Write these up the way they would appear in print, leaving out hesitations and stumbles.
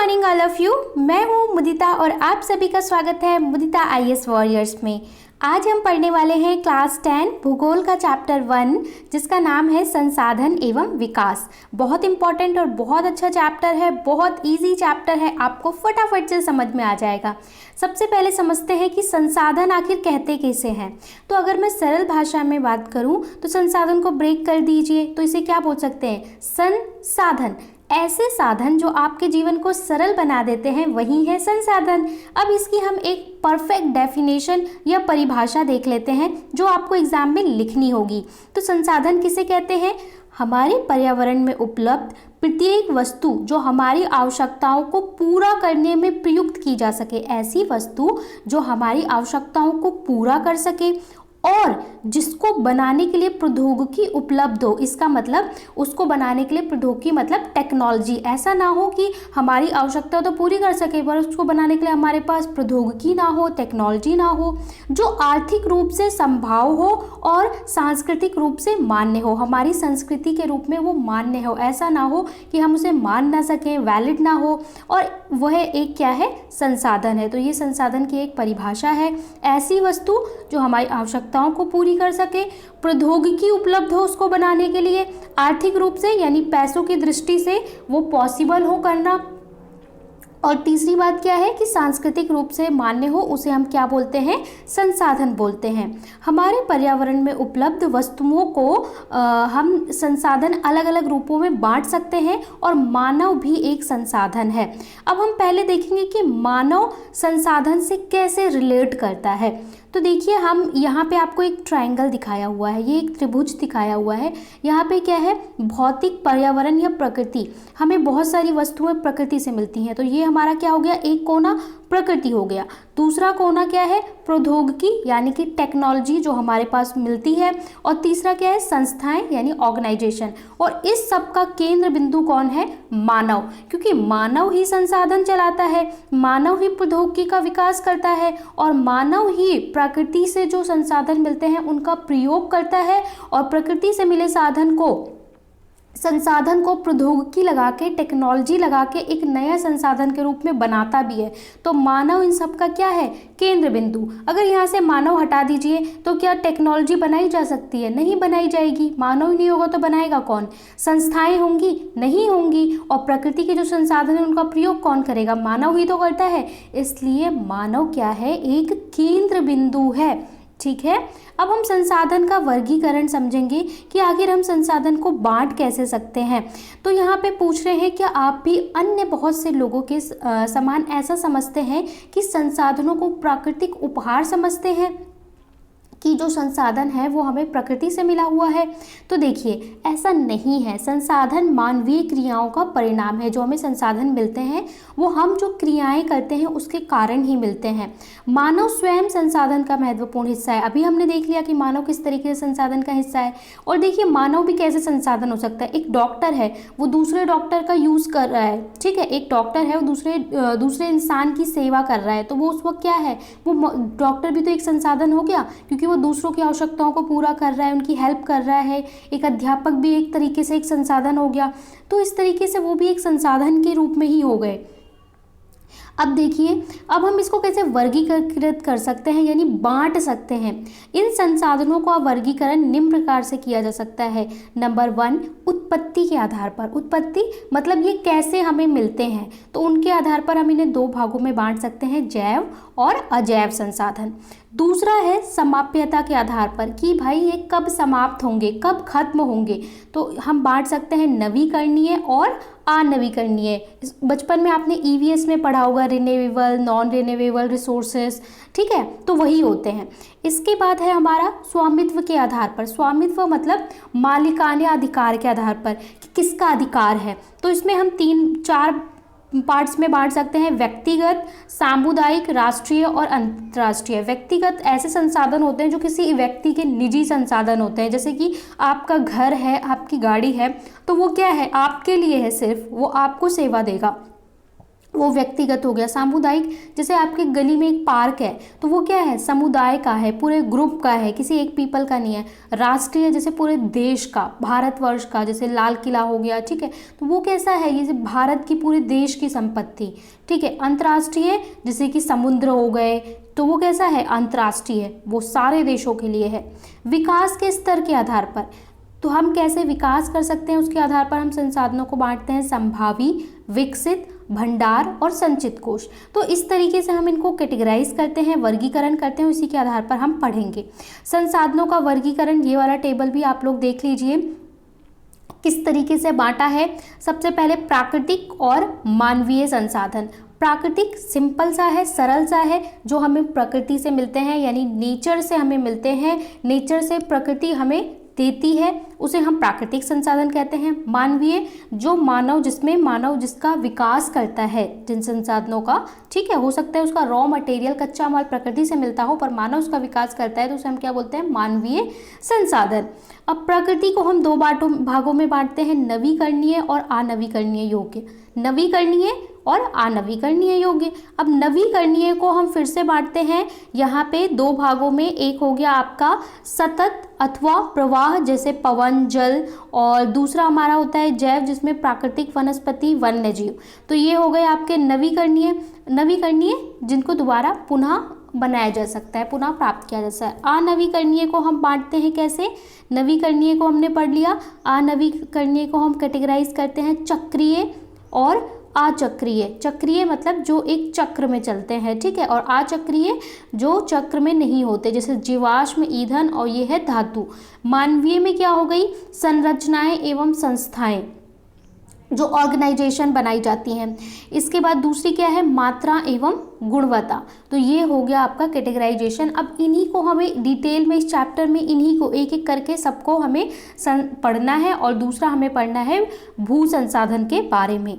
Morning all of you. मैं हूँ मुदिता और आप सभी का स्वागत है मुदिता आईएएस वॉरियर्स में। आज हम पढ़ने वाले हैं क्लास 10 भूगोल का चैप्टर 1 जिसका नाम है संसाधन एवं विकास। बहुत इंपॉर्टेंट और बहुत अच्छा चैप्टर है, बहुत इजी चैप्टर है, आपको फटाफट से समझ में आ जाएगा। सबसे पहले समझते हैं कि संसाधन आखिर कहते कैसे हैं। तो अगर मैं सरल भाषा में बात करूं तो संसाधन को ब्रेक कर दीजिए तो इसे क्या बोल सकते हैं, संसाधन। ऐसे साधन जो आपके जीवन को सरल बना देते हैं वही है संसाधन। अब इसकी हम एक परफेक्ट डेफिनेशन या परिभाषा देख लेते हैं जो आपको एग्जाम में लिखनी होगी। तो संसाधन किसे कहते हैं, हमारे पर्यावरण में उपलब्ध प्रत्येक वस्तु जो हमारी आवश्यकताओं को पूरा करने में प्रयुक्त की जा सके, ऐसी वस्तु जो हमारी आवश्यकताओं को पूरा कर सके और जिसको बनाने के लिए प्रौद्योगिकी उपलब्ध हो। इसका मतलब उसको बनाने के लिए प्रौद्योगिकी मतलब टेक्नोलॉजी। ऐसा ना हो कि हमारी आवश्यकता तो पूरी कर सके पर उसको बनाने के लिए हमारे पास प्रौद्योगिकी ना हो, टेक्नोलॉजी ना हो। जो आर्थिक रूप से संभव हो और सांस्कृतिक रूप से मान्य हो, हमारी संस्कृति के रूप में वो मान्य हो। ऐसा ना हो कि हम उसे मान ना सकें, वैलिड ना हो, और वह एक क्या है, संसाधन है। तो ये संसाधन की एक परिभाषा है। ऐसी वस्तु जो हमारी आवश्यकताओं को पूरी कर सके, प्रौद्योगिकी उपलब्ध हो उसको बनाने के लिए, आर्थिक रूप से यानी पैसों की दृष्टि से वो पॉसिबल हो करना, और तीसरी बात क्या है कि सांस्कृतिक रूप से मान्य हो, उसे हम क्या बोलते हैं, संसाधन बोलते हैं। हमारे पर्यावरण में उपलब्ध वस्तुओं को हम संसाधन अलग अलग रूपों में बांट सकते हैं और मानव भी एक संसाधन है। अब हम पहले देखेंगे कि मानव संसाधन से कैसे रिलेट करता है। तो देखिए, हम यहाँ पे आपको एक ट्रायंगल दिखाया हुआ है, ये एक त्रिभुज दिखाया हुआ है। यहाँ पे क्या है, भौतिक पर्यावरण या प्रकृति। हमें बहुत सारी वस्तुएं प्रकृति से मिलती हैं। तो ये हमारा क्या हो गया, एक कोना प्रकृति हो गया। दूसरा कोना क्या है, प्रौद्योगिकी यानी कि टेक्नोलॉजी जो हमारे पास मिलती है। और तीसरा क्या है, संस्थाएं यानी ऑर्गेनाइजेशन। और इस सब का केंद्र बिंदु कौन है, मानव, क्योंकि मानव ही संसाधन चलाता है, मानव ही प्रौद्योगिकी का विकास करता है और मानव ही प्रकृति से जो संसाधन मिलते हैं उनका प्रयोग करता है और प्रकृति से मिले संसाधन को प्रौद्योगिकी लगा के, टेक्नोलॉजी लगा के एक नया संसाधन के रूप में बनाता भी है। तो मानव इन सब का क्या है, केंद्र बिंदु। अगर यहाँ से मानव हटा दीजिए तो क्या टेक्नोलॉजी बनाई जा सकती है, नहीं बनाई जाएगी। मानव ही नहीं होगा तो बनाएगा कौन, संस्थाएं होंगी, नहीं होंगी। और प्रकृति के जो संसाधन है उनका प्रयोग कौन करेगा, मानव ही तो करता है। इसलिए मानव क्या है, एक केंद्र बिंदु है। ठीक है, अब हम संसाधन का वर्गीकरण समझेंगे कि आखिर हम संसाधन को बांट कैसे सकते हैं। तो यहाँ पे पूछ रहे हैं कि आप भी अन्य बहुत से लोगों के समान ऐसा समझते हैं कि संसाधनों को प्राकृतिक उपहार समझते हैं, कि जो संसाधन है वो हमें प्रकृति से मिला हुआ है। तो देखिए, ऐसा नहीं है। संसाधन मानवीय क्रियाओं का परिणाम है। जो हमें संसाधन मिलते हैं वो हम जो क्रियाएं करते हैं उसके कारण ही मिलते हैं। मानव स्वयं संसाधन का महत्वपूर्ण हिस्सा है। अभी हमने देख लिया कि मानव किस तरीके से संसाधन का हिस्सा है। और देखिए, मानव भी कैसे संसाधन हो सकता है। एक डॉक्टर है, वो दूसरे डॉक्टर का यूज़ कर रहा है। ठीक है, एक डॉक्टर है, वो दूसरे इंसान की सेवा कर रहा है। तो वो उस वक्त क्या है, वो डॉक्टर भी तो एक संसाधन हो गया, क्योंकि वो दूसरों की आवश्यकताओं को पूरा कर रहा है, उनकी हेल्प कर रहा है। एक अध्यापक भी एक तरीके से एक संसाधन हो गया। तो इस तरीके से वो भी एक संसाधन के रूप में ही हो गए। अब देखिए, अब हम इसको कैसे वर्गीकृत कर सकते हैं, यानी बांट सकते हैं। इन संसाधनों का वर्गीकरण निम्न प्रकार से किया जा सकता है। नंबर 1, उत्पत्ति के आधार पर। उत्पत्ति मतलब ये कैसे हमें मिलते हैं, तो उनके आधार पर हम इन्हें 2 भागों में बांट सकते हैं, जैव और अजैव संसाधन। दूसरा है समाप्यता के आधार पर, कि भाई ये कब समाप्त होंगे, कब खत्म होंगे। तो हम बांट सकते हैं नवीकरणीय और अनवीकरणीय। बचपन में आपने ईवीएस में पढ़ा होगा, रिन्यूएबल, नॉन रिन्यूएबल रिसोर्सेज। ठीक है, तो वही होते हैं। इसके बाद है हमारा स्वामित्व के आधार पर। स्वामित्व मतलब मालिकाना अधिकार के आधार पर कि किसका अधिकार है। तो इसमें हम 3-4 पार्ट्स में बांट सकते हैं, व्यक्तिगत, सामुदायिक, राष्ट्रीय और अंतर्राष्ट्रीय। व्यक्तिगत ऐसे संसाधन होते हैं जो किसी व्यक्ति के निजी संसाधन होते हैं। जैसे कि आपका घर है, आपकी गाड़ी है, तो वो क्या है, आपके लिए है, सिर्फ वो आपको सेवा देगा। वो व्यक्तिगत हो गया। सामुदायिक, जैसे आपके गली में एक पार्क है तो वो क्या है, समुदाय का है, पूरे ग्रुप का है, किसी एक पीपल का नहीं है। राष्ट्रीय, जैसे पूरे देश का, भारतवर्ष का, जैसे लाल किला हो गया, ठीक है, तो वो कैसा है, ये भारत की पूरे देश की संपत्ति, ठीक है। अंतर्राष्ट्रीय, जैसे कि समुद्र हो गए, तो वो कैसा है, अंतर्राष्ट्रीय, वो सारे देशों के लिए है। विकास के स्तर के आधार पर, तो हम कैसे विकास कर सकते हैं उसके आधार पर हम संसाधनों को बांटते हैं, संभावी, विकसित, भंडार और संचित कोष। तो इस तरीके से हम इनको कैटेगराइज करते हैं, वर्गीकरण करते हैं, उसी के आधार पर हम पढ़ेंगे। संसाधनों का वर्गीकरण, ये वाला टेबल भी आप लोग देख लीजिए किस तरीके से बांटा है। सबसे पहले प्राकृतिक और मानवीय संसाधन। प्राकृतिक सिंपल सा है, सरल सा है, जो हमें प्रकृति से मिलते हैं, यानी नेचर से हमें मिलते हैं, नेचर से प्रकृति हमें देती है, उसे हम प्राकृतिक संसाधन कहते हैं। मानवीय, जो मानव, जिसमें मानव जिसका विकास करता है जिन संसाधनों का, ठीक है, हो सकता है उसका रॉ मटेरियल, कच्चा माल प्रकृति से मिलता हो, पर मानव उसका विकास करता है तो उसे हम क्या बोलते हैं, मानवीय संसाधन। अब प्रकृति को हम दो भागों में बांटते हैं, नवीकरणीय और अनवीकरणीय योग्य। नवीकरणीय और अनवीकरणीय योग्य। अब नवीकरणीय को हम फिर से बांटते हैं यहाँ पे दो भागों में। एक हो गया आपका सतत अथवा प्रवाह, जैसे पवन, जल, और दूसरा हमारा होता है जैव, जिसमें प्राकृतिक, वनस्पति, वन्य जीव। तो ये हो गए आपके नवीकरणीय। नवीकरणीय जिनको दोबारा पुनः बनाया जा सकता है, पुनः प्राप्त किया जा सकता है। अनवीकरणीय को हम बांटते हैं कैसे, नवीकरणीय को हमने पढ़ लिया, अनवीकरणीय को हम कैटेगराइज करते हैं चक्रीय और अचक्रीय। चक्रीय मतलब जो एक चक्र में चलते हैं, ठीक है, और अचक्रीय जो चक्र में नहीं होते, जैसे जीवाश्म ईंधन, और ये है धातु। मानवीय में क्या हो गई, संरचनाएं एवं संस्थाएं, जो ऑर्गेनाइजेशन बनाई जाती हैं। इसके बाद दूसरी क्या है, मात्रा एवं गुणवत्ता। तो ये हो गया आपका कैटेगराइजेशन। अब इन्हीं को हमें डिटेल में इस चैप्टर में इन्हीं को एक एक करके सबको हमें पढ़ना है, और दूसरा हमें पढ़ना है भू संसाधन के बारे में।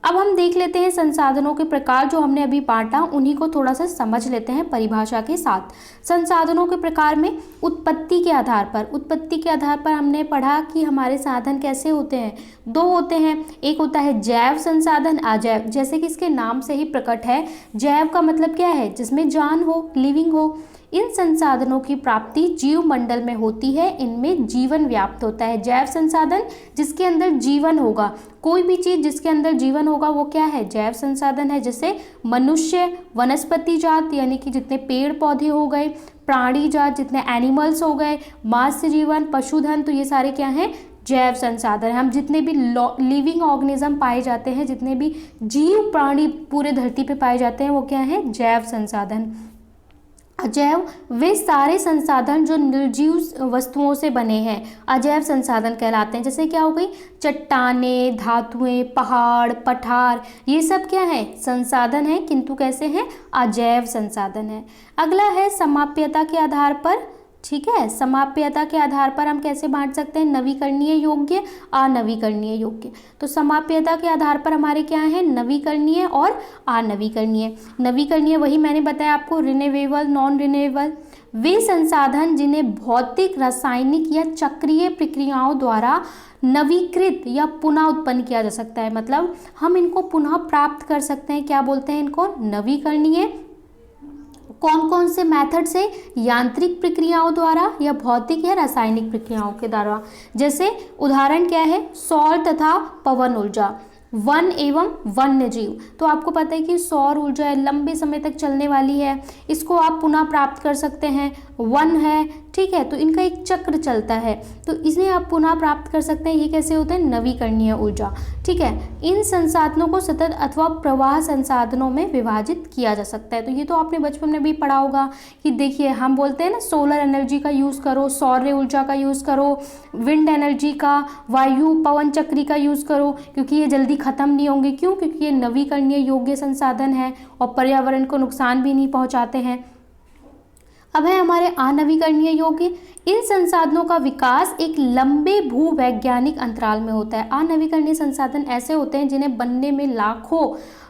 अब हम देख लेते हैं संसाधनों के प्रकार जो हमने अभी बांटा, उन्हीं को थोड़ा सा समझ लेते हैं परिभाषा के साथ। संसाधनों के प्रकार में उत्पत्ति के आधार पर, उत्पत्ति के आधार पर हमने पढ़ा कि हमारे साधन कैसे होते हैं, दो होते हैं। एक होता है जैव संसाधन, अजैव, जैसे कि इसके नाम से ही प्रकट है। जैव का मतलब क्या है, जिसमें जान हो, लिविंग हो। इन संसाधनों की प्राप्ति जीव मंडल में होती है, इनमें जीवन व्याप्त होता है। जैव संसाधन जिसके अंदर जीवन होगा, कोई भी चीज जिसके अंदर जीवन होगा वो क्या है, जैव संसाधन है। जैसे मनुष्य, वनस्पति जात यानी कि जितने पेड़ पौधे हो गए, प्राणी जात जितने एनिमल्स हो गए, मांस जीवन, पशुधन, तो ये सारे क्या हैं, जैव संसाधन। हम जितने भी लिविंग ऑर्गेनिज्म पाए जाते हैं, जितने भी जीव प्राणी पूरे धरती पे पाए जाते हैं, वो क्या है, जैव संसाधन। अजैव वे सारे संसाधन जो निर्जीव वस्तुओं से बने हैं, अजैव संसाधन कहलाते हैं। जैसे क्या हो गई, चट्टानें, धातुएं, पहाड़, पठार, ये सब क्या है, संसाधन है, किंतु कैसे हैं, अजैव संसाधन है। अगला है समाप्यता के आधार पर, ठीक है, समाप्यता के आधार पर हम कैसे बांट सकते हैं, नवीकरणीय योग्य, अनवीकरणीय योग्य। तो समाप्यता के आधार पर हमारे क्या है, नवीकरणीय और अनवीकरणीय। नवीकरणीय वही मैंने बताया आपको, रिन्यूएबल, नॉन रिन्यूएबल, वे संसाधन जिन्हें भौतिक, रासायनिक या चक्रीय प्रक्रियाओं द्वारा नवीकृत या पुनः उत्पन्न किया जा सकता है। मतलब हम इनको पुनः प्राप्त कर सकते हैं, क्या बोलते हैं इनको, नवीकरणीय। कौन कौन से मेथड से, यांत्रिक प्रक्रियाओं द्वारा या भौतिक या रासायनिक प्रक्रियाओं के द्वारा। जैसे उदाहरण क्या है, सौर तथा पवन ऊर्जा, वन एवं वन्य जीव। तो आपको पता है कि सौर ऊर्जा लंबे समय तक चलने वाली है, इसको आप पुनः प्राप्त कर सकते हैं। वन है, ठीक है, तो इनका एक चक्र चलता है, तो इन्हें आप पुनः प्राप्त कर सकते हैं। ये कैसे होते हैं, नवीकरणीय ऊर्जा, ठीक है। इन संसाधनों को सतत अथवा प्रवाह संसाधनों में विभाजित किया जा सकता है। तो ये तो आपने बचपन में भी पढ़ा होगा कि देखिए हम बोलते हैं ना, सोलर एनर्जी का यूज़ करो, सौर ऊर्जा का यूज़ करो, विंड एनर्जी का, वायु पवन चक्री का यूज़ करो, क्योंकि ये जल्दी खत्म नहीं होंगे। क्यों, क्योंकि ये नवीकरणीय योग्य संसाधन है और पर्यावरण को नुकसान भी नहीं पहुंचाते हैं। अब है हमारे अनवीकरणीय योग्य। इन संसाधनों का विकास एक लंबे भूवैज्ञानिक अंतराल में होता है। अनवीकरणीय संसाधन ऐसे होते हैं जिन्हें बनने में लाखों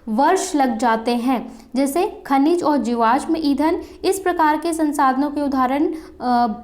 वर्ष लग जाते हैं। जैसे खनिज और जीवाश्म ईंधन, इस प्रकार के संसाधनों के उदाहरण,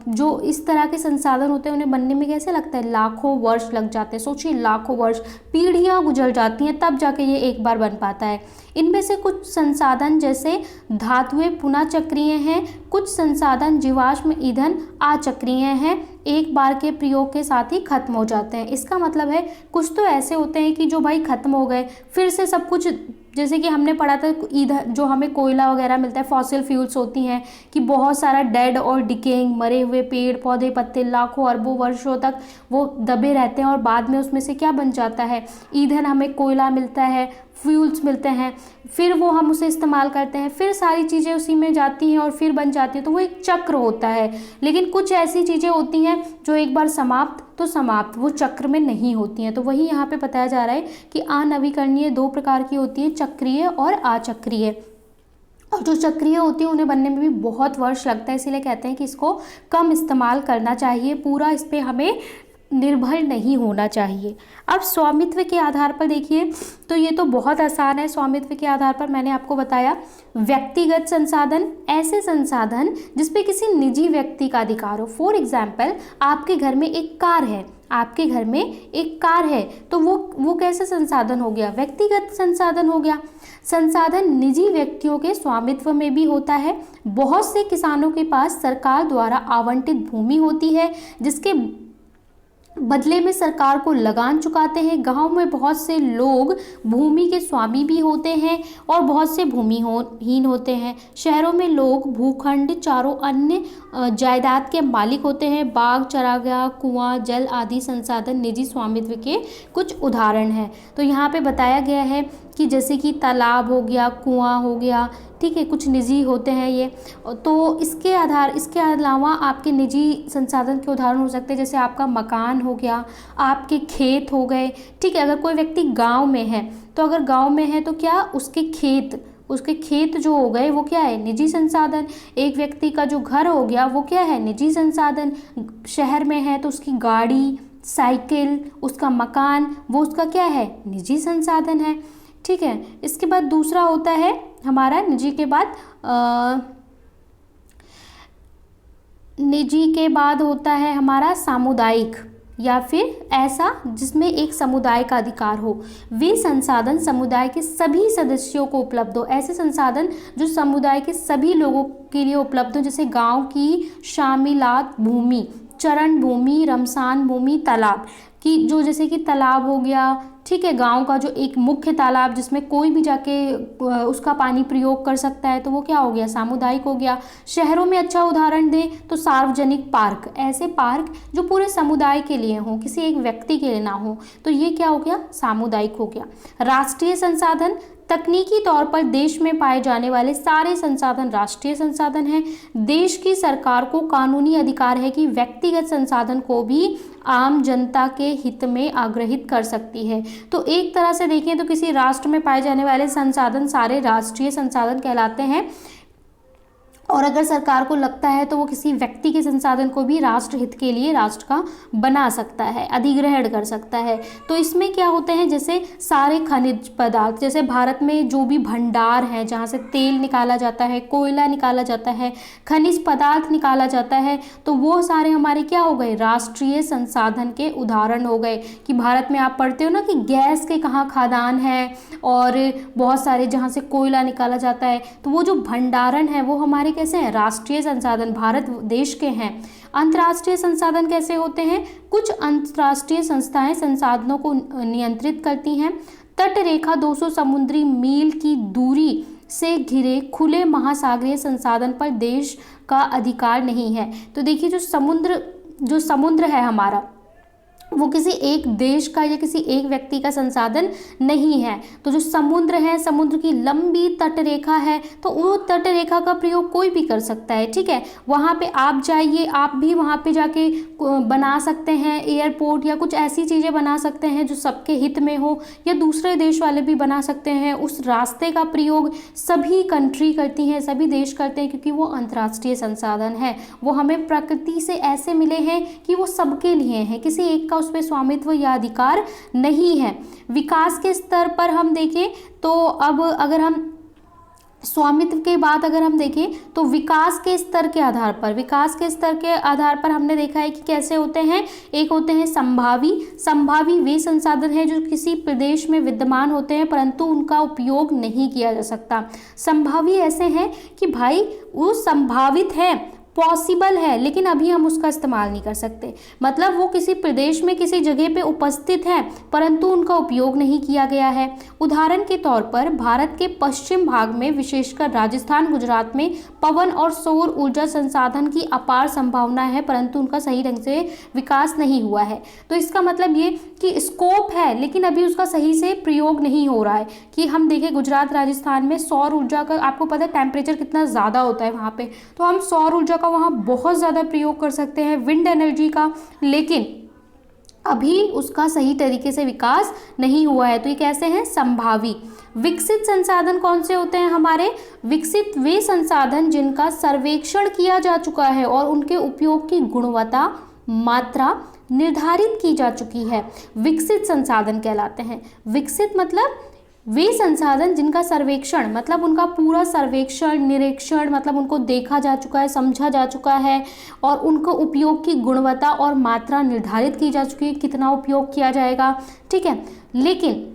जो इस तरह के संसाधन होते हैं उन्हें बनने में कैसे लगता है, लाखों वर्ष लग जाते हैं। सोचिए, लाखों वर्ष, पीढ़ियां गुजर जाती हैं तब जाके ये एक बार बन पाता है। इनमें से कुछ संसाधन जैसे धातुएं पुनः चक्रीय हैं, कुछ संसाधन जीवाश्म ईंधन अचक्रीय हैं, एक बार के प्रयोग के साथ ही खत्म हो जाते हैं। इसका मतलब है कुछ तो ऐसे होते हैं कि जो भाई खत्म हो गए, फिर से सब कुछ, जैसे कि हमने पढ़ा था ईंधन, जो हमें कोयला वगैरह मिलता है, फॉसिल फ्यूल्स होती हैं कि बहुत सारा डेड और डिकेइंग, मरे हुए पेड़ पौधे पत्ते लाखों अरबों वर्षों तक वो दबे रहते हैं और बाद में उसमें से क्या बन जाता है, ईंधन, हमें कोयला मिलता है, फ्यूल्स मिलते हैं, फिर वो हम उसे इस्तेमाल करते हैं, फिर सारी चीज़ें उसी में जाती हैं और फिर बन जाती हैं। तो वो एक चक्र होता है। लेकिन कुछ ऐसी चीज़ें होती हैं जो एक बार समाप्त तो समाप्त, वो चक्र में नहीं होती हैं। तो वही यहाँ पे बताया जा रहा है कि अनवीकरणीय दो प्रकार की होती है, चक्रीय और अचक्रीय। और जो चक्रीय होती है उन्हें बनने में भी बहुत वर्ष लगता है, इसीलिए कहते हैं कि इसको कम इस्तेमाल करना चाहिए, पूरा इस पर हमें निर्भर नहीं होना चाहिए। अब स्वामित्व के आधार पर देखिए, तो ये तो बहुत आसान है। स्वामित्व के आधार पर मैंने आपको बताया, व्यक्तिगत संसाधन, ऐसे संसाधन जिसपे किसी निजी व्यक्ति का अधिकार हो। फॉर एग्जाम्पल, आपके घर में एक कार है, आपके घर में एक कार है, तो वो कैसे संसाधन हो गया, व्यक्तिगत संसाधन हो गया। संसाधन निजी व्यक्तियों के स्वामित्व में भी होता है। बहुत से किसानों के पास सरकार द्वारा आवंटित भूमि होती है, जिसके बदले में सरकार को लगान चुकाते हैं। गांव में बहुत से लोग भूमि के स्वामी भी होते हैं और बहुत से भूमिहीन होते हैं। शहरों में लोग भूखंड, चारों अन्य जायदाद के मालिक होते हैं। बाग, चरागाह, कुआं, जल आदि संसाधन निजी स्वामित्व के कुछ उदाहरण हैं। तो यहाँ पे बताया गया है कि जैसे कि तालाब हो गया, कुआं हो गया, ठीक है, कुछ निजी होते हैं ये। तो इसके अलावा आपके निजी संसाधन के उदाहरण हो सकते हैं, जैसे आपका मकान हो गया, आपके खेत हो गए, ठीक है। अगर कोई व्यक्ति गांव में है, तो अगर गांव में है तो क्या, उसके खेत जो हो गए वो क्या है, निजी संसाधन। एक व्यक्ति का जो घर हो गया वो क्या है, निजी संसाधन। शहर में है तो उसकी गाड़ी, साइकिल, उसका मकान, वो उसका क्या है, निजी संसाधन है, ठीक है। इसके बाद दूसरा होता है हमारा निजी के बाद होता है हमारा सामुदायिक, या फिर ऐसा जिसमें एक समुदाय का अधिकार हो। वे संसाधन समुदाय के सभी सदस्यों को उपलब्ध हो। ऐसे संसाधन जो समुदाय के सभी लोगों के लिए उपलब्ध हो, जैसे गांव की शामिलात भूमि, चरण भूमि, रमसान भूमि, तालाब की, जो जैसे कि तालाब हो गया, ठीक है, गांव का जो एक मुख्य तालाब जिसमें कोई भी जाके उसका पानी प्रयोग कर सकता है, तो वो क्या हो गया, सामुदायिक हो गया। शहरों में अच्छा उदाहरण दें तो सार्वजनिक पार्क, ऐसे पार्क जो पूरे समुदाय के लिए हो, किसी एक व्यक्ति के लिए ना हो, तो ये क्या हो गया, सामुदायिक हो गया। राष्ट्रीय संसाधन, तकनीकी तौर पर देश में पाए जाने वाले सारे संसाधन राष्ट्रीय संसाधन हैं। देश की सरकार को कानूनी अधिकार है कि व्यक्तिगत संसाधन को भी आम जनता के हित में आग्रहित कर सकती है। तो एक तरह से देखें तो किसी राष्ट्र में पाए जाने वाले संसाधन सारे राष्ट्रीय संसाधन कहलाते हैं, और अगर सरकार को लगता है तो वो किसी व्यक्ति के संसाधन को भी राष्ट्र हित के लिए राष्ट्र का बना सकता है, अधिग्रहण कर सकता है। तो इसमें क्या होते हैं, जैसे सारे खनिज पदार्थ, जैसे भारत में जो भी भंडार हैं जहाँ से तेल निकाला जाता है, कोयला निकाला जाता है, खनिज पदार्थ निकाला जाता है, तो वो सारे हमारे क्या हो गए, राष्ट्रीय संसाधन के उदाहरण हो गए। कि भारत में आप पढ़ते हो ना कि गैस के कहाँ खदान है और बहुत सारे जहाँ से कोयला निकाला जाता है, तो वो जो भंडारण है वो हमारे कैसे हैं, राष्ट्रीय संसाधन भारत देश के हैं। अंतर्राष्ट्रीय संसाधन कैसे होते हैं, कुछ अंतर्राष्ट्रीय संस्थाएं संसाधनों को नियंत्रित करती हैं। तट रेखा 200 समुद्री मील की दूरी से घिरे खुले महासागरीय संसाधन पर देश का अधिकार नहीं है। तो देखिए जो समुद्र है हमारा, वो किसी एक देश का या किसी एक व्यक्ति का संसाधन नहीं है। तो जो समुद्र है, समुद्र की लंबी तट रेखा है, तो वो तट रेखा का प्रयोग कोई भी कर सकता है, ठीक है। वहाँ पे आप जाइए, आप भी वहाँ पे जाके बना सकते हैं एयरपोर्ट या कुछ ऐसी चीज़ें बना सकते हैं जो सबके हित में हो, या दूसरे देश वाले भी बना सकते हैं। उस रास्ते का प्रयोग सभी कंट्री करती हैं, सभी देश करते हैं, क्योंकि वो अंतर्राष्ट्रीय संसाधन है। वो हमें प्रकृति से ऐसे मिले हैं कि वो सबके लिए हैं, किसी एक का उस पर स्वामित्व या अधिकार नहीं है। विकास के स्तर पर हम देखें तो अब अगर हम स्वामित्व के बाद अगर हम देखें तो विकास के स्तर के आधार पर हमने देखा है कि कैसे होते हैं। एक होते हैं संभावी वे संसाधन हैं जो किसी प्रदेश में विद्यमान होते हैं परंतु उनका उपयोग नहीं किया जा सकता। संभावी ऐसे हैं कि भाई वो संभावित है, पॉसिबल है, लेकिन अभी हम उसका इस्तेमाल नहीं कर सकते। मतलब वो किसी प्रदेश में किसी जगह पे उपस्थित है परंतु उनका उपयोग नहीं किया गया है। उदाहरण के तौर पर भारत के पश्चिम भाग में विशेषकर राजस्थान गुजरात में पवन और सौर ऊर्जा संसाधन की अपार संभावना है परंतु उनका सही ढंग से विकास नहीं हुआ है। तो इसका मतलब ये कि स्कोप है लेकिन अभी उसका सही से प्रयोग नहीं हो रहा है। कि हम देखें गुजरात राजस्थान में सौर ऊर्जा का आपको पता है टेम्परेचर कितना ज़्यादा होता है वहाँ पे, तो हम सौर ऊर्जा का वहाँ बहुत ज़्यादा प्रयोग कर सकते हैं, विंड एनर्जी का, लेकिन अभी उसका सही तरीके से विकास नहीं हुआ है। तो ये कैसे हैं? संभावी। विकसित संसाधन कौन से होते हैं हमारे? विकसित वे संसाधन जिनका सर्वेक्षण किया जा चुका है और उनके उपयोग की गुणवत्ता मात्रा निर्धारित की जा चुकी है, विकसित संसाधन कहलाते हैं। विकसित मतलब वे संसाधन जिनका सर्वेक्षण मतलब उनका पूरा सर्वेक्षण निरीक्षण मतलब उनको देखा जा चुका है, समझा जा चुका है और उनको उपयोग की गुणवत्ता और मात्रा निर्धारित की जा चुकी है, कितना उपयोग किया जाएगा, ठीक है। लेकिन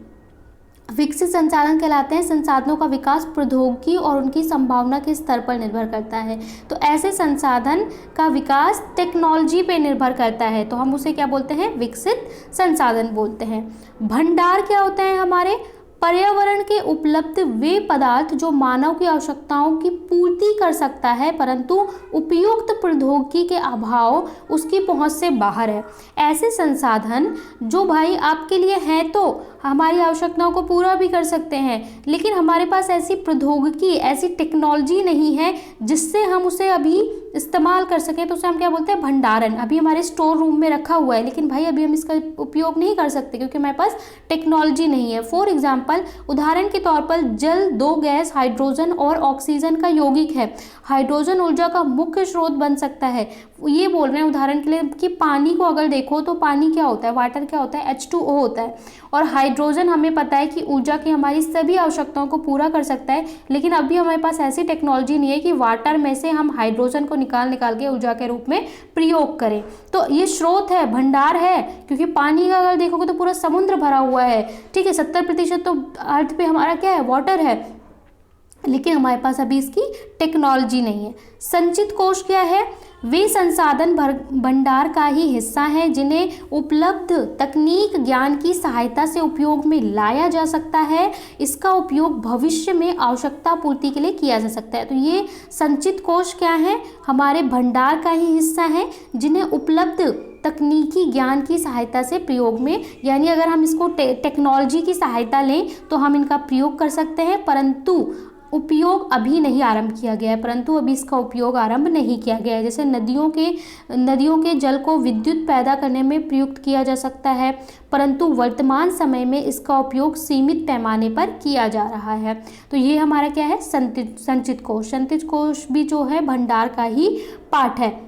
विकसित संसाधन कहलाते हैं संसाधनों का विकास प्रौद्योगिकी और उनकी संभावना के स्तर पर निर्भर करता है। तो ऐसे संसाधन का विकास टेक्नोलॉजी पे निर्भर करता है, तो हम उसे क्या बोलते हैं? विकसित संसाधन बोलते हैं। भंडार क्या होते हैं हमारे? पर्यावरण के उपलब्ध वे पदार्थ जो मानव की आवश्यकताओं की पूर्ति कर सकता है परंतु उपयुक्त प्रौद्योगिकी के अभाव उसकी पहुंच से बाहर है। ऐसे संसाधन जो भाई आपके लिए हैं तो हमारी आवश्यकताओं को पूरा भी कर सकते हैं लेकिन हमारे पास ऐसी प्रौद्योगिकी ऐसी टेक्नोलॉजी नहीं है जिससे हम उसे अभी इस्तेमाल कर सकें, तो उसे हम क्या बोलते हैं? भंडारण। अभी हमारे स्टोर रूम में रखा हुआ है लेकिन भाई अभी हम इसका उपयोग नहीं कर सकते क्योंकि हमारे पास टेक्नोलॉजी नहीं है। फॉर एग्जाम्पल उदाहरण के तौर पर जल दो गैस हाइड्रोजन और ऑक्सीजन का यौगिक है, हाइड्रोजन ऊर्जा का मुख्य स्रोत बन सकता है। ये बोल रहे हैं उदाहरण के लिए कि पानी को अगर देखो तो पानी क्या होता है? वाटर क्या होता है? H2O होता है और हाइड्रोजन हमें पता है कि ऊर्जा की हमारी सभी आवश्यकताओं को पूरा कर सकता है, लेकिन अभी हमारे पास ऐसी टेक्नोलॉजी नहीं है कि वाटर में से हम हाइड्रोजन को निकाल के ऊर्जा के रूप में प्रयोग करें। तो ये स्रोत है, भंडार है, क्योंकि पानी का अगर देखोगे तो पूरा समुद्र भरा हुआ है, ठीक है। 70% तो अर्थ पे हमारा क्या है? वाटर है, लेकिन हमारे पास अभी इसकी टेक्नोलॉजी नहीं है। संचित कोष क्या है? वे संसाधन भंडार का ही हिस्सा हैं जिन्हें उपलब्ध तकनीक ज्ञान की सहायता से उपयोग में लाया जा सकता है। इसका उपयोग भविष्य में आवश्यकता पूर्ति के लिए किया जा सकता है। तो ये संचित कोष क्या है? हमारे भंडार का ही हिस्सा है जिन्हें उपलब्ध तकनीकी ज्ञान की सहायता से प्रयोग में, यानी अगर हम इसको टेक्नोलॉजी की सहायता लें तो हम इनका प्रयोग कर सकते हैं, परंतु उपयोग अभी नहीं आरंभ किया गया है, परंतु अभी इसका उपयोग आरंभ नहीं किया गया है। जैसे नदियों के जल को विद्युत पैदा करने में प्रयुक्त किया जा सकता है, परंतु वर्तमान समय में इसका उपयोग सीमित पैमाने पर किया जा रहा है। तो ये हमारा क्या है? संचित कोष। संचित कोष भी जो है भंडार का ही पार्ट है।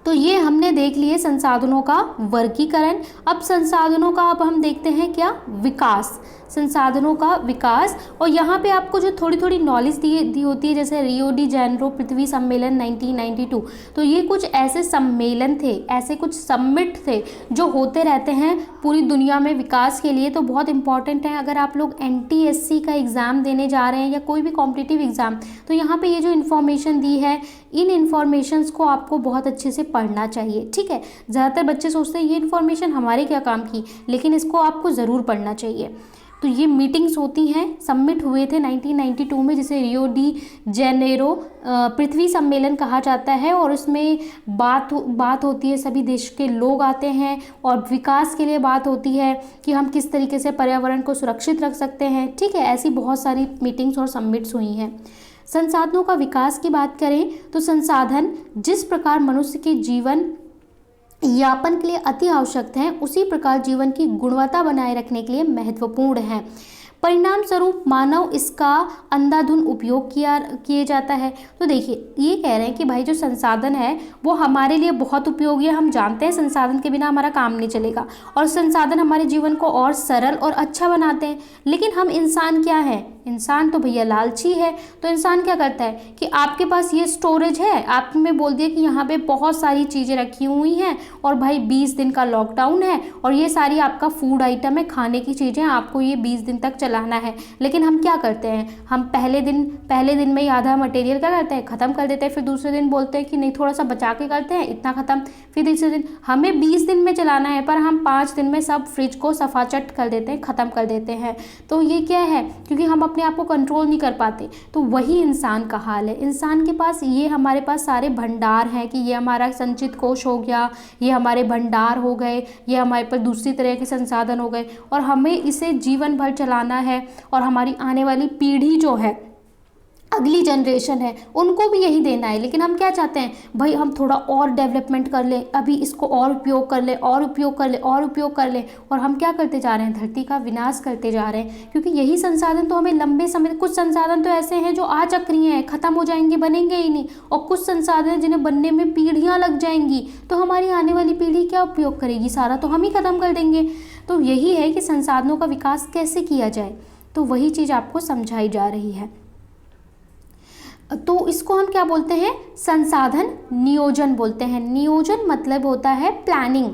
तो ये हमने देख लिए संसाधनों का वर्गीकरण। अब संसाधनों का अब हम देखते हैं क्या? विकास। संसाधनों का विकास, और यहाँ पे आपको जो थोड़ी थोड़ी नॉलेज दी होती है, जैसे रियो डी जेनेरो पृथ्वी सम्मेलन 1992, तो ये कुछ ऐसे सम्मेलन थे, ऐसे कुछ समिट थे जो होते रहते हैं पूरी दुनिया में विकास के लिए। तो बहुत इंपॉर्टेंट है। अगर आप लोग NTSC का एग्ज़ाम देने जा रहे हैं या कोई भी कॉम्पिटिटिव एग्ज़ाम, तो यहाँ पे ये जो इन्फॉर्मेशन दी है, इन इन्फॉर्मेशंस को आपको बहुत अच्छे से पढ़ना चाहिए, ठीक है। ज़्यादातर बच्चे सोचते हैं ये इन्फॉर्मेशन हमारे क्या काम की, लेकिन इसको आपको ज़रूर पढ़ना चाहिए। तो ये मीटिंग्स होती हैं, समिट हुए थे 1992 में, जिसे रियो डी जेनेरो पृथ्वी सम्मेलन कहा जाता है, और उसमें बात होती है, सभी देश के लोग आते हैं और विकास के लिए बात होती है कि हम किस तरीके से पर्यावरण को सुरक्षित रख सकते हैं, ठीक है। ऐसी बहुत सारी मीटिंग्स और समिट्स हुई हैं। संसाधनों का विकास की बात करें तो संसाधन जिस प्रकार मनुष्य के जीवन यापन के लिए अति आवश्यक हैं, उसी प्रकार जीवन की गुणवत्ता बनाए रखने के लिए महत्वपूर्ण है। परिणाम स्वरूप मानव इसका अंधाधुंध उपयोग किए जाता है। तो देखिए ये कह रहे हैं कि भाई जो संसाधन है वो हमारे लिए बहुत उपयोगी है, हम जानते हैं संसाधन के बिना हमारा काम नहीं चलेगा, और संसाधन हमारे जीवन को और सरल और अच्छा बनाते हैं। लेकिन हम इंसान क्या हैं, इंसान तो भैया लालची है। तो इंसान क्या करता है कि आपके पास ये स्टोरेज है, आपने बोल दिया कि यहाँ पे बहुत सारी चीज़ें रखी हुई हैं और भाई 20 दिन का लॉकडाउन है और ये सारी आपका फूड आइटम है, खाने की चीज़ें, आपको ये 20 दिन तक चलाना है। लेकिन हम क्या करते हैं, हम पहले दिन में ही आधा मटेरियल क्या करते हैं, ख़त्म कर देते हैं। फिर दूसरे दिन बोलते हैं कि नहीं थोड़ा सा बचा के करते हैं, इतना ख़त्म। फिर तीसरे दिन हमें 20 दिन में चलाना है पर हम 5 दिन में सब फ्रिज को सफाचट कर देते हैं, ख़त्म कर देते हैं। तो ये क्या है, क्योंकि हम अपने आप को कंट्रोल नहीं कर पाते। तो वही इंसान का हाल है। इंसान के पास ये, हमारे पास सारे भंडार हैं कि ये हमारा संचित कोष हो गया, ये हमारे भंडार हो गए, ये हमारे पर दूसरी तरह के संसाधन हो गए और हमें इसे जीवन भर चलाना है। और हमारी आने वाली पीढ़ी जो है, अगली जनरेशन है, उनको भी यही देना है। लेकिन हम क्या चाहते हैं, भाई हम थोड़ा और डेवलपमेंट कर लें, अभी इसको और उपयोग कर लें, और उपयोग कर लें, और उपयोग कर लें, और हम क्या करते जा रहे हैं, धरती का विनाश करते जा रहे हैं। क्योंकि यही संसाधन तो हमें लंबे समय, कुछ संसाधन तो ऐसे हैं जो आचक्रीय हैं, ख़त्म हो जाएंगे, बनेंगे ही नहीं, और कुछ संसाधन हैं जिन्हें बनने में पीढ़ियाँ लग जाएंगी। तो हमारी आने वाली पीढ़ी क्या उपयोग करेगी, सारा तो हम ही ख़त्म कर देंगे। तो यही है कि संसाधनों का विकास कैसे किया जाए, तो वही चीज़ आपको समझाई जा रही है। तो इसको हम क्या बोलते हैं, संसाधन नियोजन बोलते हैं। नियोजन मतलब होता है प्लानिंग,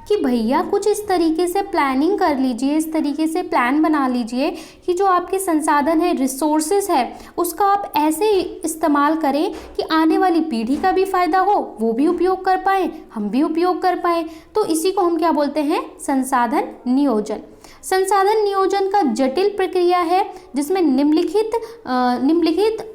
कि भैया कुछ इस तरीके से प्लानिंग कर लीजिए, इस तरीके से प्लान बना लीजिए कि जो आपके संसाधन है, रिसोर्सेज है, उसका आप ऐसे इस्तेमाल करें कि आने वाली पीढ़ी का भी फ़ायदा हो, वो भी उपयोग कर पाएँ, हम भी उपयोग कर पाएँ। तो इसी को हम क्या बोलते हैं, संसाधन नियोजन। संसाधन नियोजन का जटिल प्रक्रिया है जिसमें निम्नलिखित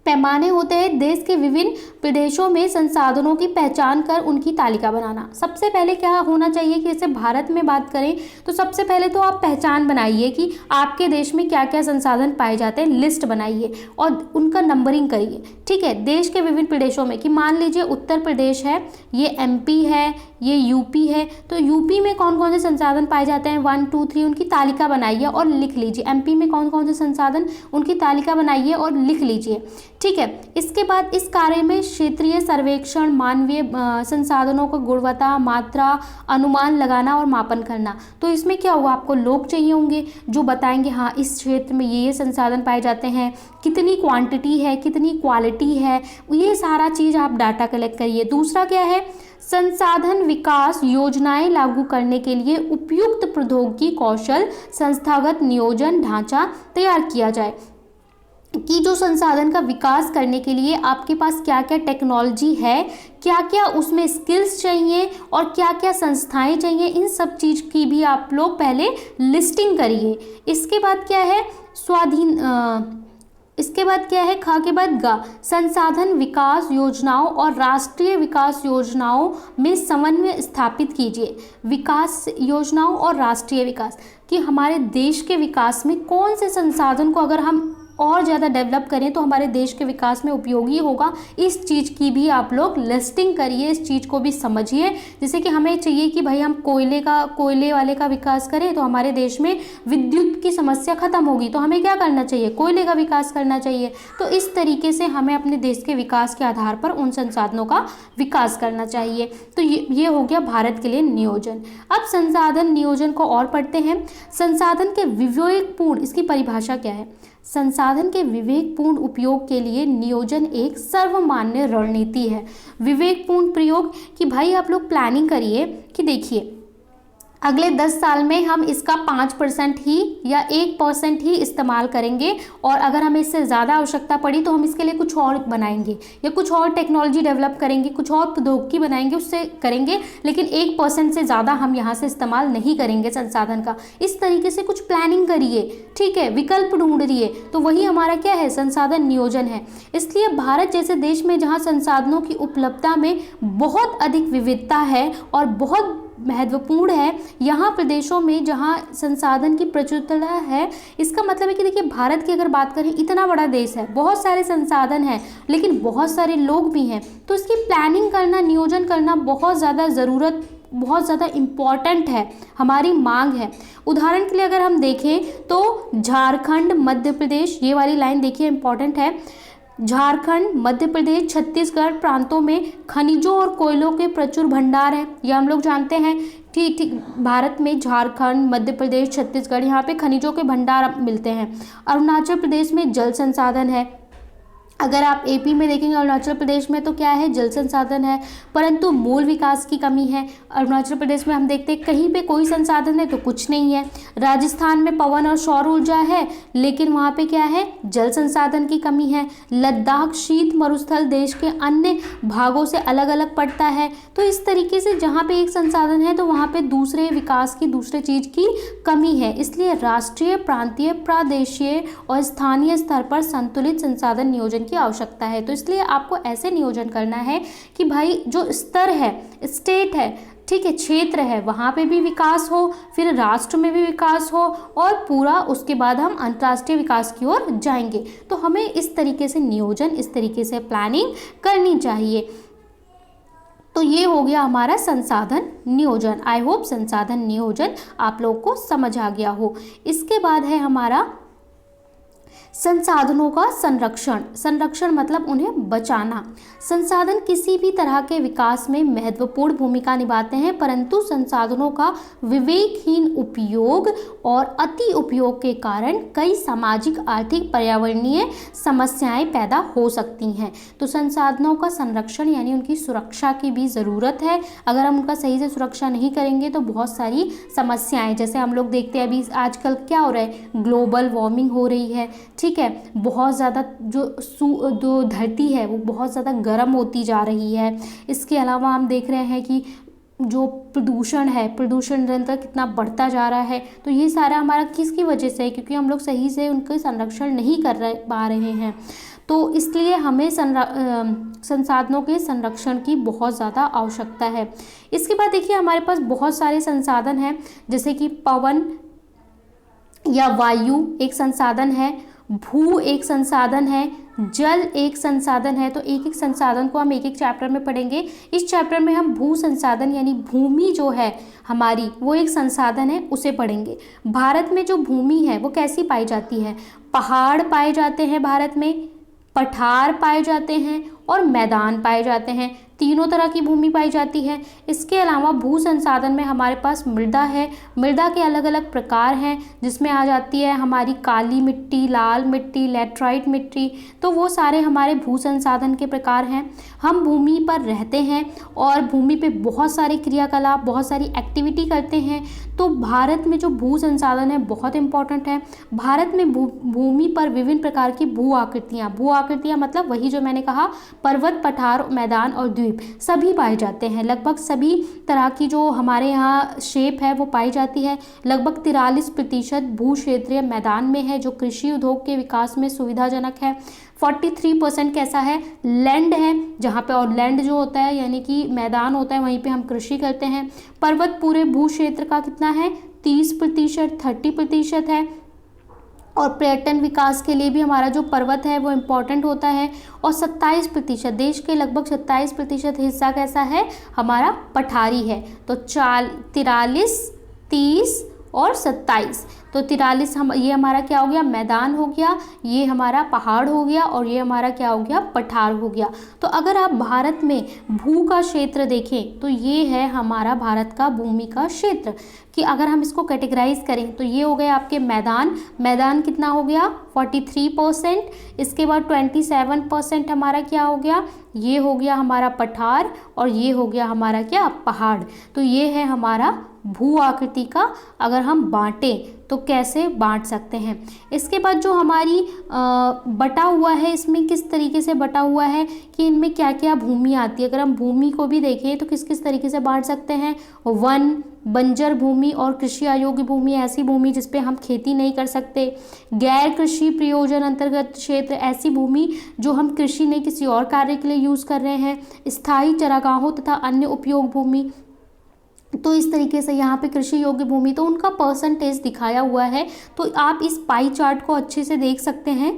पैमाने होते हैं। देश के विभिन्न प्रदेशों में संसाधनों की पहचान कर उनकी तालिका बनाना। सबसे पहले क्या होना चाहिए कि जैसे भारत में बात करें तो सबसे पहले तो आप पहचान बनाइए कि आपके देश में क्या क्या संसाधन पाए जाते हैं, लिस्ट बनाइए और उनका नंबरिंग करिए। ठीक है, देश के विभिन्न प्रदेशों में, कि मान लीजिए उत्तर प्रदेश है, ये एमपी है, ये यूपी है, तो यूपी में कौन कौन से संसाधन पाए जाते हैं, 1 2 3 उनकी तालिका बनाइए और लिख लीजिए। एमपी में कौन कौन से संसाधन, उनकी तालिका बनाइए और लिख लीजिए। ठीक है, इसके बाद इस कार्य में क्षेत्रीय सर्वेक्षण, मानवीय संसाधनों को गुणवत्ता, मात्रा, अनुमान लगाना और मापन करना। तो इसमें क्या होगा, आपको लोग चाहिए होंगे जो बताएंगे हाँ इस क्षेत्र में ये संसाधन पाए जाते हैं, कितनी क्वांटिटी है, कितनी क्वालिटी है, ये सारा चीज़ आप डाटा कलेक्ट करिए। दूसरा क्या है, संसाधन विकास योजनाएं लागू करने के लिए उपयुक्त प्रौद्योगिकी कौशल, संस्थागत नियोजन ढांचा तैयार किया जाए, कि जो संसाधन का विकास करने के लिए आपके पास क्या क्या टेक्नोलॉजी है, क्या क्या उसमें स्किल्स चाहिए और क्या क्या संस्थाएं चाहिए, इन सब चीज़ की भी आप लोग पहले लिस्टिंग करिए। इसके बाद क्या है, इसके बाद क्या है, खा के बाद गा, संसाधन विकास योजनाओं और राष्ट्रीय विकास योजनाओं में समन्वय स्थापित कीजिए। विकास योजनाओं और राष्ट्रीय विकास, कि हमारे देश के विकास में कौन से संसाधन को अगर हम और ज़्यादा डेवलप करें तो हमारे देश के विकास में उपयोगी होगा, इस चीज़ की भी आप लोग लिस्टिंग करिए, इस चीज़ को भी समझिए। जैसे कि हमें चाहिए कि भाई हम कोयले वाले का विकास करें तो हमारे देश में विद्युत की समस्या ख़त्म होगी, तो हमें क्या करना चाहिए, कोयले का विकास करना चाहिए। तो इस तरीके से हमें अपने देश के विकास के आधार पर उन संसाधनों का विकास करना चाहिए। तो ये हो गया भारत के लिए नियोजन। अब संसाधन नियोजन को और पढ़ते हैं। संसाधन के विवेकपूर्ण, इसकी परिभाषा क्या है, संसाधन के विवेकपूर्ण उपयोग के लिए नियोजन एक सर्वमान्य रणनीति है। विवेकपूर्ण प्रयोग, कि भाई आप लोग प्लानिंग करिए कि देखिए अगले 10 साल में हम इसका 5% ही या 1% ही इस्तेमाल करेंगे, और अगर हमें इससे ज़्यादा आवश्यकता पड़ी तो हम इसके लिए कुछ और बनाएंगे या कुछ और टेक्नोलॉजी डेवलप करेंगे, कुछ और प्रौद्योगिकी बनाएंगे, उससे करेंगे, लेकिन 1% से ज़्यादा हम यहाँ से इस्तेमाल नहीं करेंगे संसाधन का। इस तरीके से कुछ प्लानिंग करिए, ठीक है, विकल्प ढूंढिए। तो वही हमारा क्या है, संसाधन नियोजन है। इसलिए भारत जैसे देश में जहाँ संसाधनों की उपलब्धता में बहुत अधिक विविधता है और बहुत महत्वपूर्ण है, यहाँ प्रदेशों में जहाँ संसाधन की प्रचुरता है, इसका मतलब है कि देखिए भारत की अगर बात करें, इतना बड़ा देश है, बहुत सारे संसाधन हैं, लेकिन बहुत सारे लोग भी हैं, तो इसकी प्लानिंग करना, नियोजन करना बहुत ज़्यादा ज़रूरत बहुत ज़्यादा इम्पॉर्टेंट है, हमारी मांग है। उदाहरण के लिए अगर हम देखें तो झारखंड, मध्य प्रदेश, ये वाली लाइन देखिए इम्पॉर्टेंट है। झारखंड, मध्य प्रदेश, छत्तीसगढ़ प्रांतों में खनिजों और कोयलों के प्रचुर भंडार हैं। यह हम लोग जानते हैं। ठीक भारत में झारखंड, मध्य प्रदेश, छत्तीसगढ़, यहाँ पे खनिजों के भंडार मिलते हैं। अरुणाचल प्रदेश में जल संसाधन है। अगर आप एपी में देखेंगे, अरुणाचल प्रदेश में तो क्या है, जल संसाधन है, परंतु मूल विकास की कमी है। अरुणाचल प्रदेश में हम देखते हैं कहीं पे कोई संसाधन है तो कुछ नहीं है। राजस्थान में पवन और सौर ऊर्जा है, लेकिन वहाँ पे क्या है, जल संसाधन की कमी है। लद्दाख शीत मरुस्थल देश के अन्य भागों से अलग अलग पड़ता है। तो इस तरीके से जहाँ पे एक संसाधन है तो वहाँ पे दूसरे विकास की, दूसरे चीज़ की कमी है। इसलिए राष्ट्रीय, प्रांतीय, प्रादेशीय और स्थानीय स्तर पर संतुलित संसाधन नियोजन की आवश्यकता है। तो इसलिए आपको ऐसे नियोजन करना है कि भाई जो स्तर है, स्टेट है, ठीक है, क्षेत्र है, वहाँ पे भी विकास हो, फिर राष्ट्र में भी विकास हो, और पूरा उसके बाद हम अंतर्राष्ट्रीय विकास की ओर जाएंगे। तो हमें इस तरीके से नियोजन, इस तरीके से प्लानिंग करनी चाहिए। तो ये हो गया हमारा संसाधन नियोजन। आई होप संसाधन नियोजन आप लोग को समझ आ गया हो। इसके बाद है हमारा संसाधनों का संरक्षण। संरक्षण मतलब उन्हें बचाना। संसाधन किसी भी तरह के विकास में महत्वपूर्ण भूमिका निभाते हैं, परंतु संसाधनों का विवेकहीन उपयोग और अति उपयोग के कारण कई सामाजिक, आर्थिक, पर्यावरणीय समस्याएं पैदा हो सकती हैं। तो संसाधनों का संरक्षण यानी उनकी सुरक्षा की भी ज़रूरत है। अगर हम उनका सही से सुरक्षा नहीं करेंगे तो बहुत सारी समस्याएं, जैसे हम लोग देखते हैं अभी आजकल क्या हो रहा है, ग्लोबल वार्मिंग हो रही है, ठीक है, बहुत ज़्यादा जो धरती है वो बहुत ज़्यादा गर्म होती जा रही है। इसके अलावा हम देख रहे हैं कि जो प्रदूषण है, प्रदूषण निरंतर कितना बढ़ता जा रहा है। तो ये सारा हमारा किसकी वजह से है, क्योंकि हम लोग सही से उनका संरक्षण नहीं कर पा रहे हैं। तो इसलिए हमें संसाधनों के संरक्षण की बहुत ज़्यादा आवश्यकता है। इसके बाद देखिए हमारे पास बहुत सारे संसाधन हैं, जैसे कि पवन या वायु एक संसाधन है, भू एक संसाधन है, जल एक संसाधन है। तो एक एक संसाधन को हम एक एक चैप्टर में पढ़ेंगे। इस चैप्टर में हम भू संसाधन यानी भूमि जो है हमारी, वो एक संसाधन है, उसे पढ़ेंगे। भारत में जो भूमि है वो कैसी पाई जाती है, पहाड़ पाए जाते हैं भारत में, पठार पाए जाते हैं और मैदान पाए जाते हैं। तीनों तरह की भूमि पाई जाती है। इसके अलावा भू संसाधन में हमारे पास मृदा है। मृदा के अलग अलग प्रकार हैं, जिसमें आ जाती है हमारी काली मिट्टी, लाल मिट्टी, लैटराइट मिट्टी। तो वो सारे हमारे भू संसाधन के प्रकार हैं। हम भूमि पर रहते हैं और भूमि पे बहुत सारे क्रियाकलाप, बहुत सारी एक्टिविटी करते हैं। तो भारत में जो भू संसाधन है बहुत इंपॉर्टेंट है। भारत में भूमि पर विभिन्न प्रकार की भू आकृतियाँ मतलब वही जो मैंने कहा, पर्वत, पठार, मैदान और द्वीप सभी पाए जाते हैं। लगभग सभी तरह की जो हमारे यहाँ शेप है वो पाई जाती है। लगभग 43% भू क्षेत्रीय मैदान में है, जो कृषि उद्योग के विकास में सुविधाजनक है। 43% कैसा है, लैंड है, जहाँ पे, और लैंड जो होता है यानी कि मैदान होता है, वहीं पे हम कृषि करते हैं। पर्वत पूरे भू क्षेत्र का कितना है, 30%, 30% है। और पर्यटन विकास के लिए भी हमारा जो पर्वत है वो इम्पोर्टेंट होता है। और 27%, देश के लगभग 27% हिस्सा कैसा है, हमारा पठारी है। तो 43, 30 और 27, तो 43 ये हमारा क्या हो गया, मैदान हो गया, ये हमारा पहाड़ हो गया, और ये हमारा क्या हो गया, पठार हो गया। तो अगर आप भारत में भू का क्षेत्र देखें तो ये है हमारा भारत का भूमि का क्षेत्र, कि अगर हम इसको कैटेगराइज करें तो ये हो गए आपके मैदान कितना हो गया, 43%। इसके बाद 27% हमारा क्या हो गया, ये हो गया हमारा पठार, और ये हो गया हमारा क्या, पहाड़। तो ये है हमारा भू आकृति का अगर हम बांटें तो कैसे बांट सकते हैं। इसके बाद जो हमारी बटा हुआ है, इसमें किस तरीके से बटा हुआ है कि इनमें क्या क्या भूमि आती है। अगर हम भूमि को भी देखें तो किस किस तरीके से बांट सकते हैं, वन, बंजर भूमि और कृषि अयोग्य भूमि, ऐसी भूमि जिस पे हम खेती नहीं कर सकते। गैर कृषि प्रयोजन अंतर्गत क्षेत्र, ऐसी भूमि जो हम कृषि नहीं किसी और कार्य के लिए यूज़ कर रहे हैं। स्थायी चरागाहों तथा अन्य उपयोग भूमि। तो इस तरीके से यहाँ पे कृषि योग्य भूमि, तो उनका परसेंटेज दिखाया हुआ है। तो आप इस पाई चार्ट को अच्छे से देख सकते हैं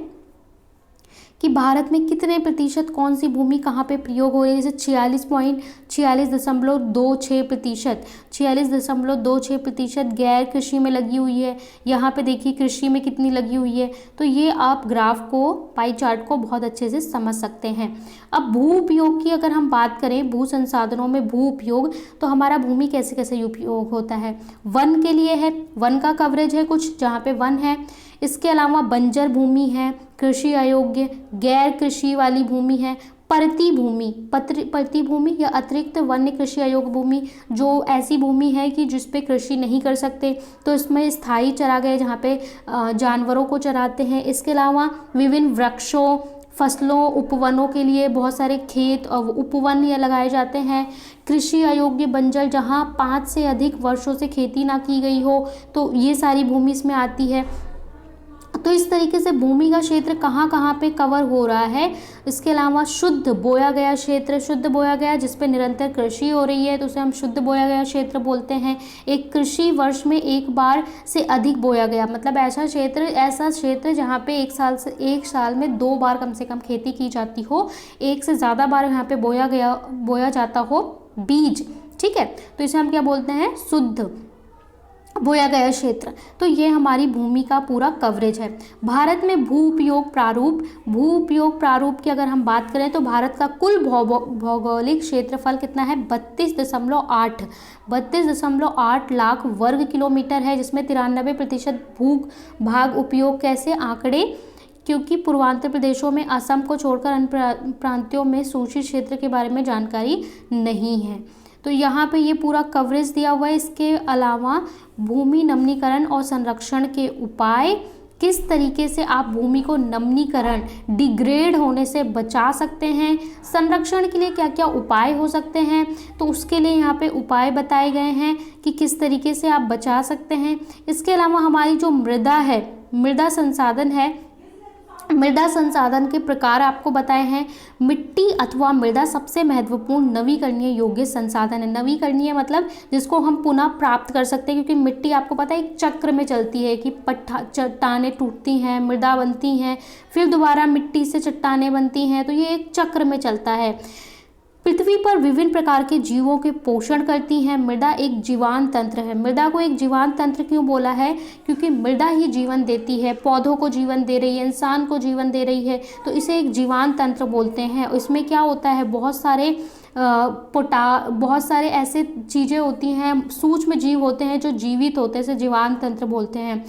कि भारत में कितने प्रतिशत कौन सी भूमि कहाँ पे प्रयोग हो रही है, जैसे 46.46.26% 46.26% गैर कृषि में लगी हुई है। यहाँ पे देखिए कृषि में कितनी लगी हुई है। तो ये आप ग्राफ को, पाई चार्ट को बहुत अच्छे से समझ सकते हैं। अब भू उपयोग की अगर हम बात करें, भू संसाधनों में भू उपयोग, तो हमारा भूमि कैसे कैसे उपयोग होता है। वन के लिए है, वन का कवरेज है कुछ जहाँ पे वन है। इसके अलावा बंजर भूमि है, कृषि अयोग्य, गैर कृषि वाली भूमि है, परती भूमि, परती भूमि या अतिरिक्त वन्य कृषि अयोग्य भूमि, जो ऐसी भूमि है कि जिस पे कृषि नहीं कर सकते, तो इसमें स्थायी चरागाह जहाँ पे जानवरों को चराते हैं। इसके अलावा विभिन्न वृक्षों, फसलों, उपवनों के लिए बहुत सारे खेत और उपवन ये लगाए जाते हैं। कृषि अयोग्य बंजर, जहाँ 5 से अधिक वर्षों से खेती ना की गई हो, तो ये सारी भूमि इसमें आती है। तो इस तरीके से भूमि का क्षेत्र कहाँ कहाँ पे कवर हो रहा है। इसके अलावा शुद्ध बोया गया क्षेत्र, शुद्ध बोया गया जिस पे निरंतर कृषि हो रही है, तो उसे हम शुद्ध बोया गया क्षेत्र बोलते हैं। एक कृषि वर्ष में एक बार से अधिक बोया गया, मतलब ऐसा क्षेत्र जहाँ पे एक साल में 2 बार कम से कम खेती की जाती हो, एक से ज़्यादा बार यहाँ पे बोया जाता हो बीज, ठीक है। तो इसे हम क्या बोलते हैं, शुद्ध बोया गया क्षेत्र। तो ये हमारी भूमि का पूरा कवरेज है। भारत में भू उपयोग प्रारूप की अगर हम बात करें, तो भारत का कुल भौगोलिक क्षेत्रफल कितना है, 32.8 लाख वर्ग किलोमीटर है, जिसमें 93% भू भाग उपयोग कैसे आंकड़े, क्योंकि पूर्वांचल प्रदेशों में असम को छोड़कर अन्य प्रांतों में सूचित क्षेत्र के बारे में जानकारी नहीं है। तो यहाँ पे ये पूरा कवरेज दिया हुआ है। इसके अलावा भूमि नमनीकरण और संरक्षण के उपाय, किस तरीके से आप भूमि को नमनीकरण, डिग्रेड होने से बचा सकते हैं, संरक्षण के लिए क्या क्या उपाय हो सकते हैं, तो उसके लिए यहाँ पे उपाय बताए गए हैं कि किस तरीके से आप बचा सकते हैं। इसके अलावा हमारी जो मृदा है, मृदा संसाधन है, मृदा संसाधन के प्रकार आपको बताए हैं। मिट्टी अथवा मृदा सबसे महत्वपूर्ण नवीकरणीय योग्य संसाधन है। नवीकरणीय मतलब जिसको हम पुनः प्राप्त कर सकते हैं, क्योंकि मिट्टी आपको पता है एक चक्र में चलती है कि चट्टानें टूटती हैं, मृदा बनती हैं, फिर दोबारा मिट्टी से चट्टानें बनती हैं, तो ये एक चक्र में चलता है। पृथ्वी पर विभिन्न प्रकार के जीवों के पोषण करती है। मृदा एक जीवांत तंत्र है। मृदा को एक जीवांत तंत्र क्यों बोला है, क्योंकि मृदा ही जीवन देती है, पौधों को जीवन दे रही है, इंसान को जीवन दे रही है, तो इसे एक जीवांत तंत्र बोलते हैं। इसमें क्या होता है, बहुत सारे ऐसे चीज़ें होती हैं, सूक्ष्म जीव होते हैं जो जीवित होते हैं, इसे जीवांत तंत्र बोलते हैं।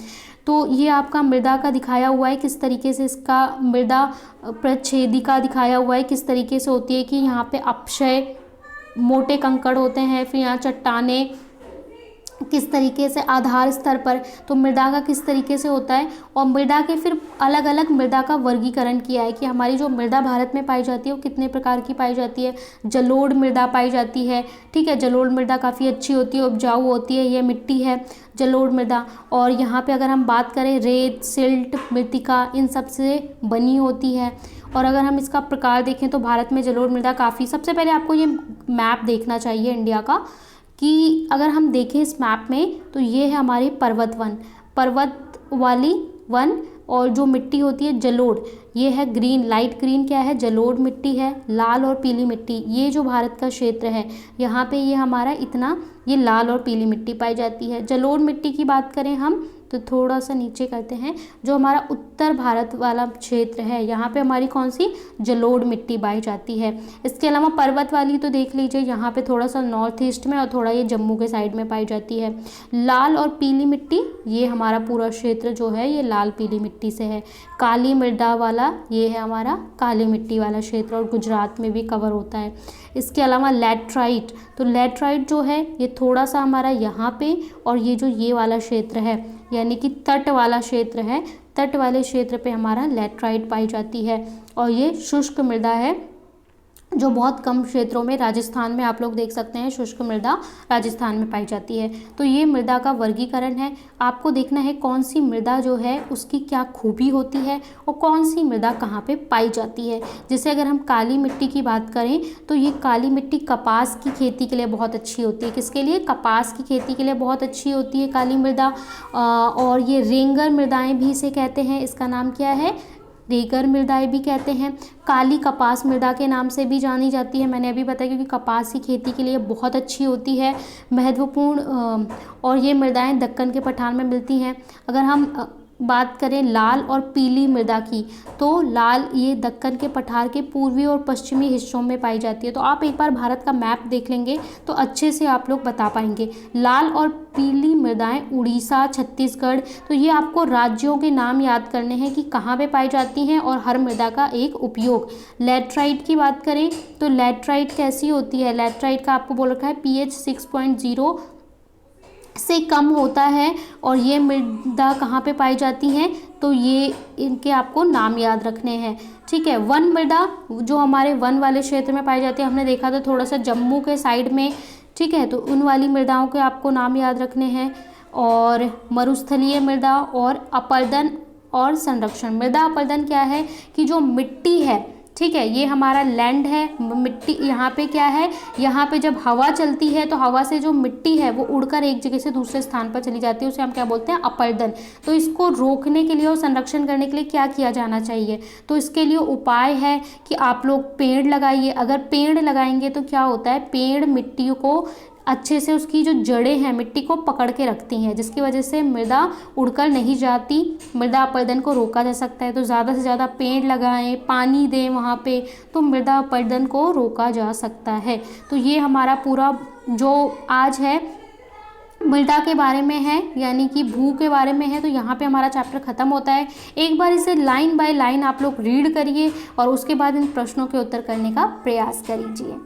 तो ये आपका मृदा का दिखाया हुआ है, किस तरीके से इसका मृदा प्रच्छेदिका दिखाया हुआ है, किस तरीके से होती है कि यहाँ पे अपक्षय, मोटे कंकड़ होते हैं, फिर यहाँ चट्टानें, किस तरीके से आधार स्तर पर, तो मृदा का किस तरीके से होता है। और मृदा के फिर अलग अलग मृदा का वर्गीकरण किया है कि हमारी जो मृदा भारत में पाई जाती है वो कितने प्रकार की पाई जाती है। जलोढ़ मृदा पाई जाती है, ठीक है, जलोढ़ मृदा काफ़ी अच्छी होती है, उपजाऊ होती है, ये मिट्टी है जलोढ़ मृदा। और यहाँ पे अगर हम बात करें रेत, सिल्ट, मृत्तिका, इन सब से बनी होती है। और अगर हम इसका प्रकार देखें तो भारत में जलोढ़ मृदा काफ़ी, सबसे पहले आपको ये मैप देखना चाहिए इंडिया का, कि अगर हम देखें इस मैप में तो ये है हमारे पर्वत वाली वन, और जो मिट्टी होती है जलोढ़, ये है ग्रीन, लाइट ग्रीन क्या है, जलोढ़ मिट्टी है। लाल और पीली मिट्टी, ये जो भारत का क्षेत्र है यहाँ पे ये हमारा इतना, ये लाल और पीली मिट्टी पाई जाती है। जलोढ़ मिट्टी की बात करें हम तो थोड़ा सा नीचे करते हैं, जो हमारा उत्तर भारत वाला क्षेत्र है यहाँ पे हमारी कौन सी, जलोढ़ मिट्टी पाई जाती है। इसके अलावा पर्वत वाली तो देख लीजिए यहाँ पे थोड़ा सा नॉर्थ ईस्ट में और थोड़ा ये जम्मू के साइड में पाई जाती है। लाल और पीली मिट्टी, ये हमारा पूरा क्षेत्र जो है ये लाल पीली मिट्टी से है। काली मृदा वाला ये है हमारा काली मिट्टी वाला क्षेत्र, और गुजरात में भी कवर होता है। इसके अलावा लैटराइट, तो लैटराइट जो है ये थोड़ा सा हमारा यहाँ पे, और ये जो ये वाला क्षेत्र है यानी कि तट वाला क्षेत्र है, तट वाले क्षेत्र पे हमारा लैटराइट पाई जाती है। और ये शुष्क मृदा है जो बहुत कम क्षेत्रों में, राजस्थान में आप लोग देख सकते हैं शुष्क मृदा राजस्थान में पाई जाती है। तो ये मृदा का वर्गीकरण है। आपको देखना है कौन सी मृदा जो है उसकी क्या खूबी होती है और कौन सी मृदा कहाँ पे पाई जाती है। जैसे अगर हम काली मिट्टी की बात करें तो ये काली मिट्टी कपास की खेती के लिए बहुत अच्छी होती है। किसके लिए, कपास की खेती के लिए बहुत अच्छी होती है काली मृदा। और ये रेंगर मृदाएँ भी इसे कहते हैं, इसका नाम क्या है, रेगर मृदाएं भी कहते हैं। काली कपास मृदा के नाम से भी जानी जाती है, मैंने अभी बताया, क्योंकि कपास की खेती के लिए बहुत अच्छी होती है, महत्वपूर्ण। और ये मृदाएं दक्कन के पठार में मिलती हैं। अगर हम बात करें लाल और पीली मृदा की, तो लाल ये दक्कन के पठार के पूर्वी और पश्चिमी हिस्सों में पाई जाती है। तो आप एक बार भारत का मैप देख लेंगे तो अच्छे से आप लोग बता पाएंगे। लाल और पीली मृदाएं उड़ीसा, छत्तीसगढ़, तो ये आपको राज्यों के नाम याद करने हैं कि कहाँ पे पाई जाती हैं और हर मृदा का एक उपयोग। लैटराइट की बात करें तो लैटराइट कैसी होती है, लैटराइट का आपको बोल रखा है pH 6.0 से कम होता है। और ये मृदा कहाँ पे पाई जाती हैं, तो ये इनके आपको नाम याद रखने हैं, ठीक है। वन मृदा जो हमारे वन वाले क्षेत्र में पाई जाती है, हमने देखा था थोड़ा सा जम्मू के साइड में, ठीक है, तो उन वाली मृदाओं के आपको नाम याद रखने हैं। और मरुस्थलीय मृदा और अपरदन और संरक्षण। मृदा अपरदन क्या है कि जो मिट्टी है, ठीक है, ये हमारा लैंड है, मिट्टी यहाँ पे क्या है, यहाँ पे जब हवा चलती है तो हवा से जो मिट्टी है वो उड़कर एक जगह से दूसरे स्थान पर चली जाती है, उसे हम क्या बोलते हैं, अपरदन। तो इसको रोकने के लिए और संरक्षण करने के लिए क्या किया जाना चाहिए, तो इसके लिए उपाय है कि आप लोग पेड़ लगाइए। अगर पेड़ लगाएंगे तो क्या होता है, पेड़ मिट्टी को अच्छे से, उसकी जो जड़ें हैं मिट्टी को पकड़ के रखती हैं, जिसकी वजह से मृदा उड़कर नहीं जाती, मृदा अपरदन को रोका जा सकता है। तो ज़्यादा से ज़्यादा पेड़ लगाएं, पानी दें वहाँ पे, तो मृदा अपरदन को रोका जा सकता है। तो ये हमारा पूरा जो आज है मृदा के बारे में है, यानी कि भू के बारे में है। तो यहाँ पे हमारा चैप्टर ख़त्म होता है। एक बार इसे लाइन बाय लाइन आप लोग रीड करिए और उसके बाद इन प्रश्नों के उत्तर करने का प्रयास करिए।